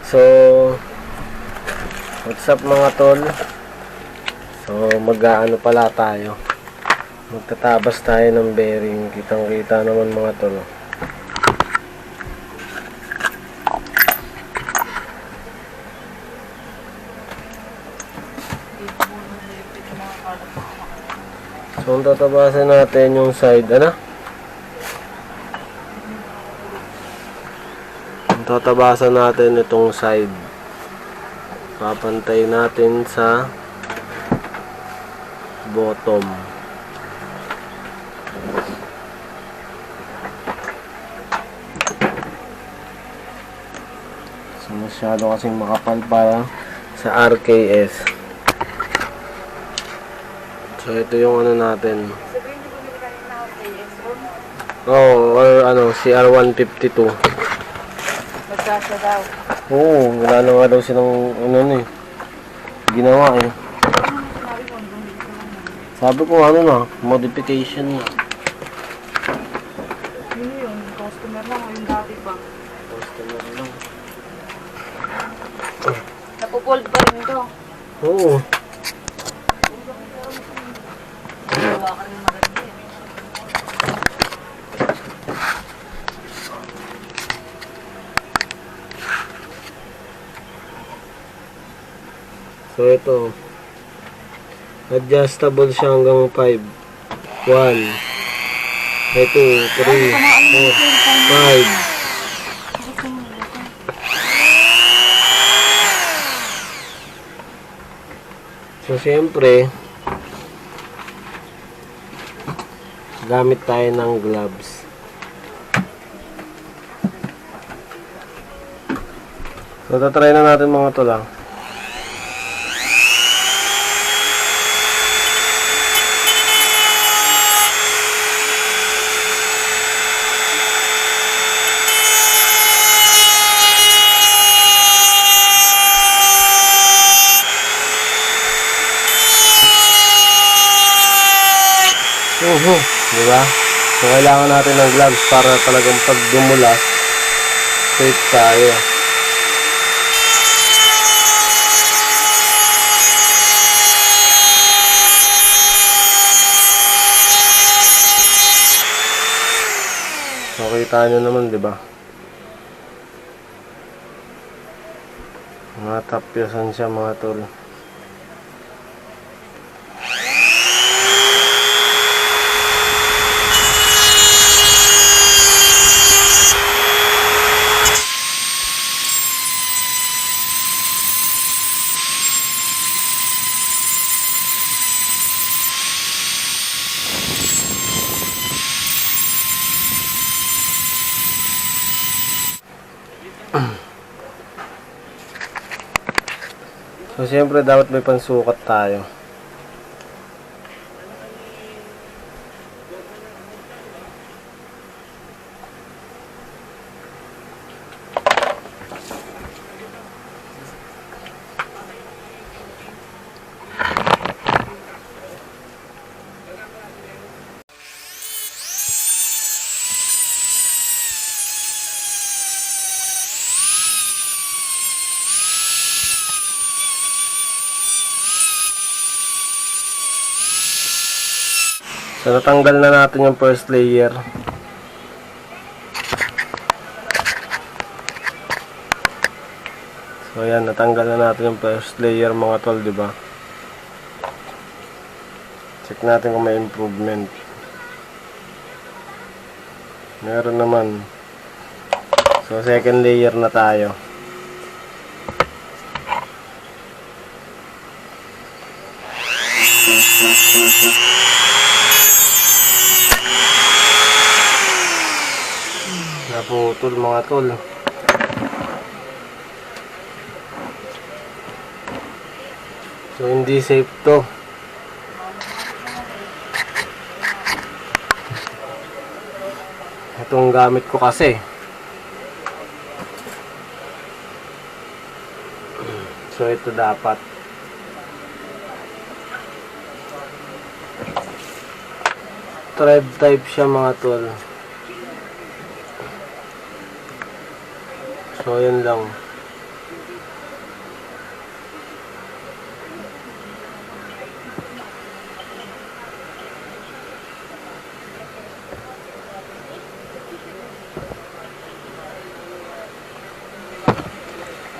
So, what's up mga tol? So, mag-aano pala tayo. Magtatabas tayo ng bearing. Kitang-kita naman mga tol. So, tatabasan natin yung side, tatabasan natin itong side. Papantay natin sa bottom. So, masyado kasing makapal para sa RKS. So, ito yung natin. Oh, or CR152. Magkasya daw. Oo, wala na nga daw silang ginawa eh. Sabi ko modification na. Yun yun, customer lang o yung dati pa. Customer lang. Napupold pa rin ito. Oo. Wala ka rin maganda eh. So ito, adjustable siya hanggang 5. 1, 2, 3, 4, 5. So siyempre, gamit tayo ng gloves. So tatry na natin mga to lang. Diba? So, kailangan natin ng gloves para talagang pag dumulas, safe tayo. So, kita nyo naman, diba? Mga tapyasan siya mga tol. So, siyempre, dapat may pansukat tayo. So, natanggal na natin yung first layer. So, ayan, natanggal na natin yung first layer mga tol, diba? Check natin kung may improvement. Meron naman. So, second layer na tayo. Naputol mga tol. So hindi safe to. Itong gamit ko kasi. So ito dapat. Thread type siya mga tol. So, yan lang.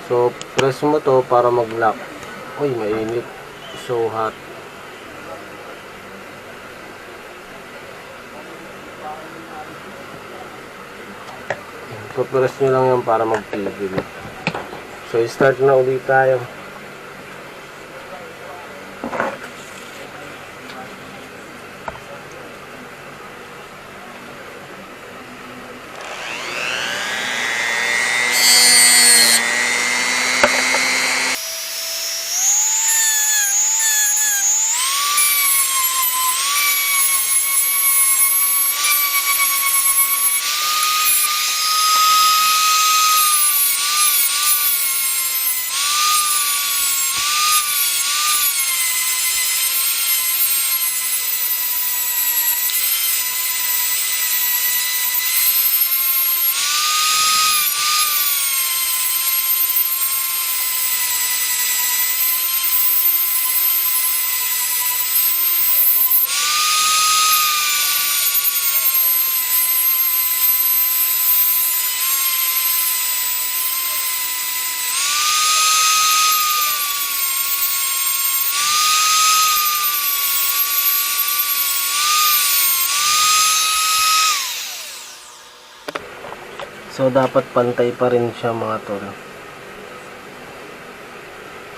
So, press mo to para mag-lock. Uy, mainit. So hot. So, press nyo lang yan para magpigil. So, start na ulit tayo. So, dapat pantay pa rin siya mga tol.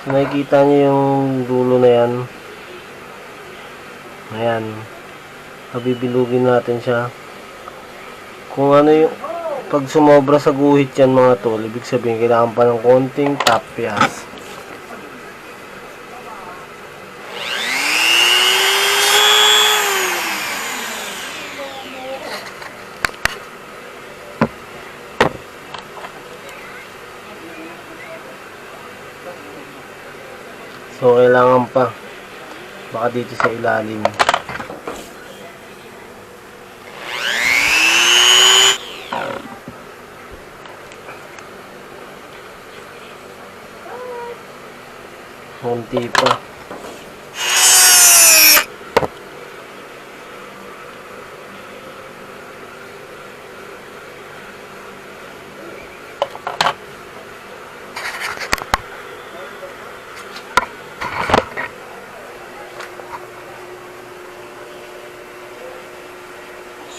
So, nakikita nyo yung dulo na yan. Ayan. Pabibilugin natin siya. Kung ano yung, pag sumobra sa guhit yan mga tol, ibig sabihin kailangan pa ng konting tapyas. So, kailangan pa. Baka dito sa ilalim. Konti pa.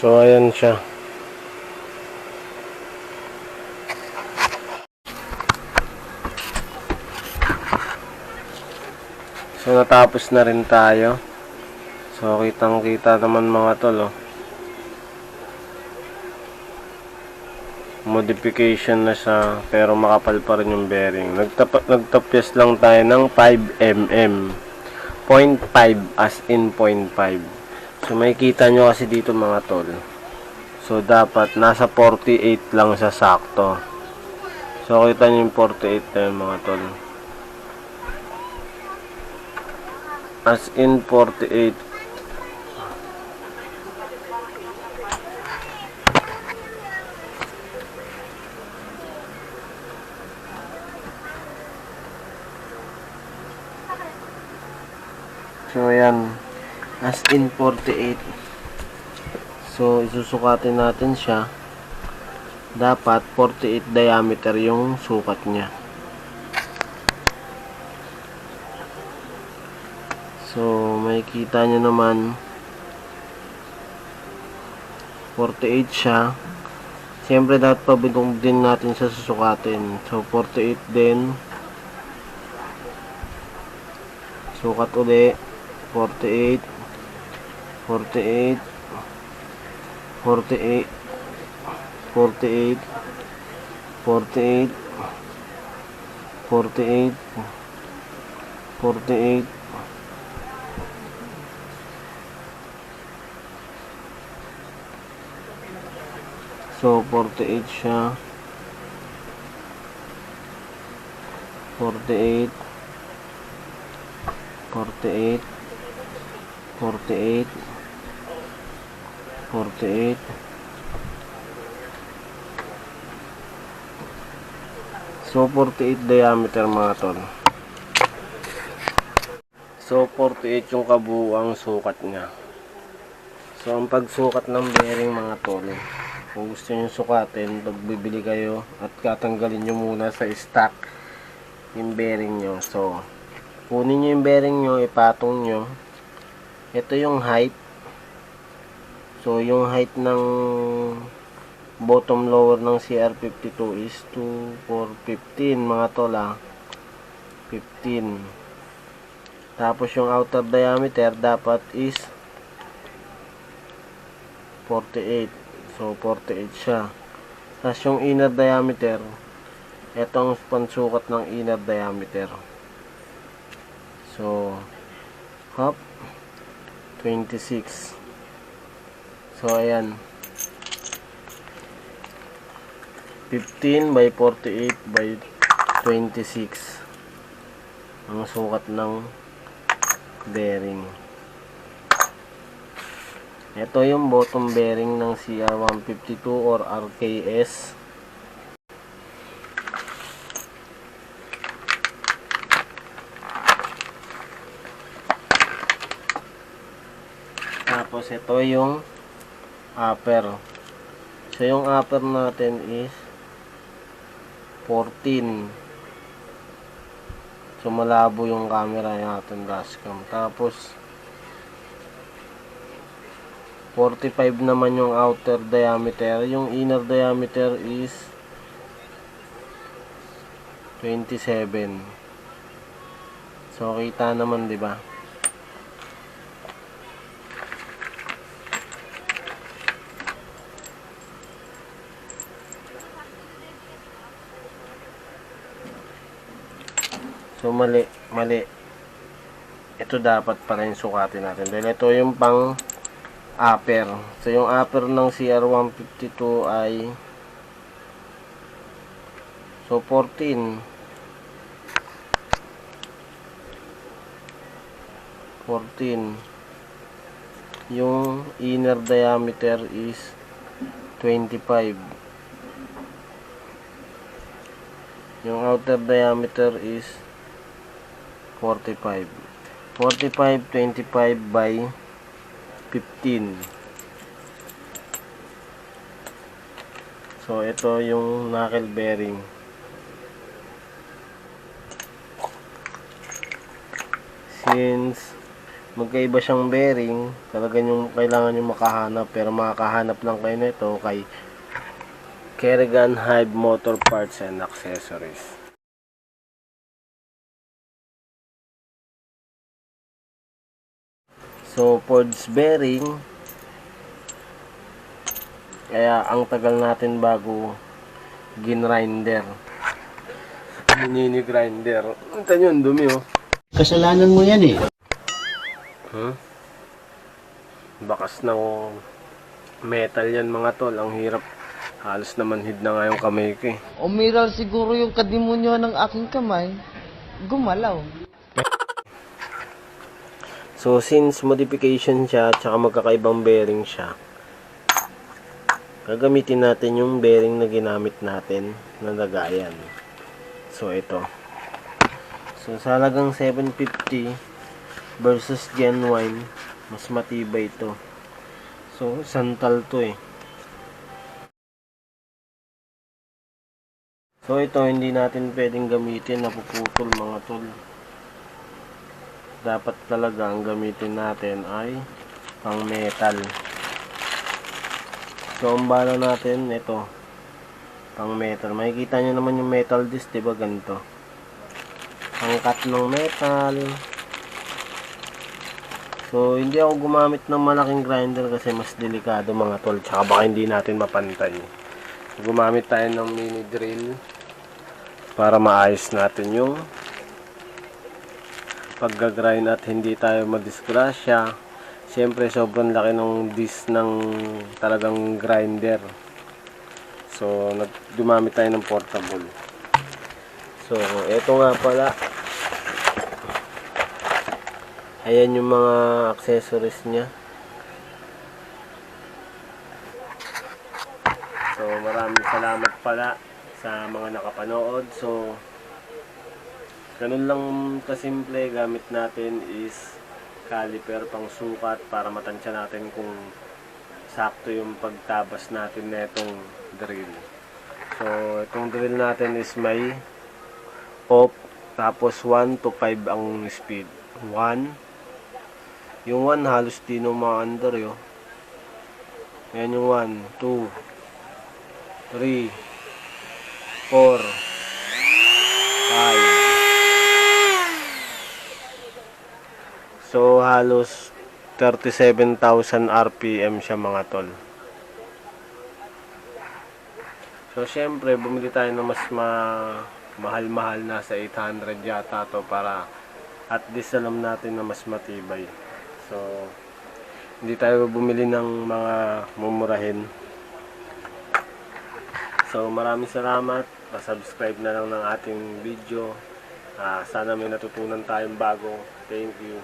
So, ayan siya. So, natapos na rin tayo. So, kitang-kita naman mga tol, oh. Modification na siya, pero makapal pa rin yung bearing. Nagtapyas lang tayo ng 5 mm. 0.5 as in 0.5. So, makikita nyo kasi dito mga tol. So, dapat nasa 48 lang sa sakto. So, kita nyo yung 48 na yun mga tol. As in 48. So, ayan. As in 48. So, isusukatin natin siya. Dapat 48 diameter yung sukat niya. So, makikita nyo naman 48 siya. Siyempre, dapat pabilog din natin sa susukatin. So, 48 din. Sukat uli. 48 48 48 48 48 48 48 So 48 siya. 48 48 48 48 So 48 diameter mga tol. So 48 yung kabuuang sukat niya. So ang pagsukat ng bearing mga tol, kung gusto nyo sukatin, pag bibili kayo at katanggalin nyo muna sa stock yung bearing nyo. So, kunin nyo yung bearing nyo, ipatong nyo. Ito yung height. So, yung height ng bottom lower ng CR52 is 2, 4, 15 mga tol, 15. Tapos yung outer diameter dapat is 48. So 48 siya. Tapos yung inner diameter, ito ang pansukat ng inner diameter. So hop 26. So ayan, 15 by 48 by 26 ang sukat ng bearing. Ito yung bottom bearing ng CR152 or RKS. Tapos ito yung upper. So yung upper natin is 14. So malabo yung camera natin, dashcam. Tapos 45 naman yung outer diameter. Yung inner diameter is 27. So kita naman, 'di ba? So mali. Ito dapat pa rin sukatin natin. Dahil ito yung pang upper. So yung upper ng CR152 ay so 14. 14. Yung inner diameter is 25. Yung outer diameter is 45. 45, 25 by 15. So, ito yung knuckle bearing. Since magkaiba siyang bearing, talaga yung kailangan nyo makahanap. Pero makakahanap lang kayo nito kay Kerrigan Hive Motor Parts and Accessories. So, Ford's bearing, kaya ang tagal natin bago ginrinder. Mini-grinder. Ito yun, dumi oh. Kasalanan mo yan eh. Bakas ng metal yan mga tol. Ang hirap. Halos naman hid na nga yung kamay ko eh. Umiral siguro yung kadimonyo ng aking kamay. Gumalaw. So, since modification siya at saka magkakaibang bearing siya, gagamitin natin yung bearing na ginamit natin na lagayan. So, ito. So, sa halagang 750 versus genuine, mas matibay ito. So, santal to eh. So, ito hindi natin pwedeng gamitin, napuputol mga tol. Dapat talaga ang gamitin natin ay pang metal. So, ang bala natin, ito. Pang metal. Makikita nyo naman yung metal disc, diba ganito? Pang cut ng metal. So, hindi ako gumamit ng malaking grinder kasi mas delikado mga tol. Tsaka baka hindi natin mapantay. So, gumamit tayo ng mini drill para maayos natin yung pagga-grind at hindi tayo madisgrasya. Siyempre sobrang laki ng disc ng talagang grinder. So gumamit tayo ng portable. So eto nga pala. Ayan yung mga accessories niya. So maraming salamat pala sa mga nakapanood. So ganun lang kasimple, gamit natin is caliper pang sukat para matansya natin kung sakto yung pagtabas natin na itong drill. So itong drill natin is may off, Tapos 1 to 5 ang speed. 1. Yung 1 halos di no maandar yo. Yan yung 1, 2, 3, 4, 5. So halos 37,000 RPM siya mga tol. So syempre bumili tayo ng mas mahal-mahal na sa 800 yata to para at least alam natin na mas matibay. So hindi tayo bumili ng mga mumurahin. So maraming salamat. Pa-subscribe na lang ng ating video. Sana may natutunan tayong bago. Thank you.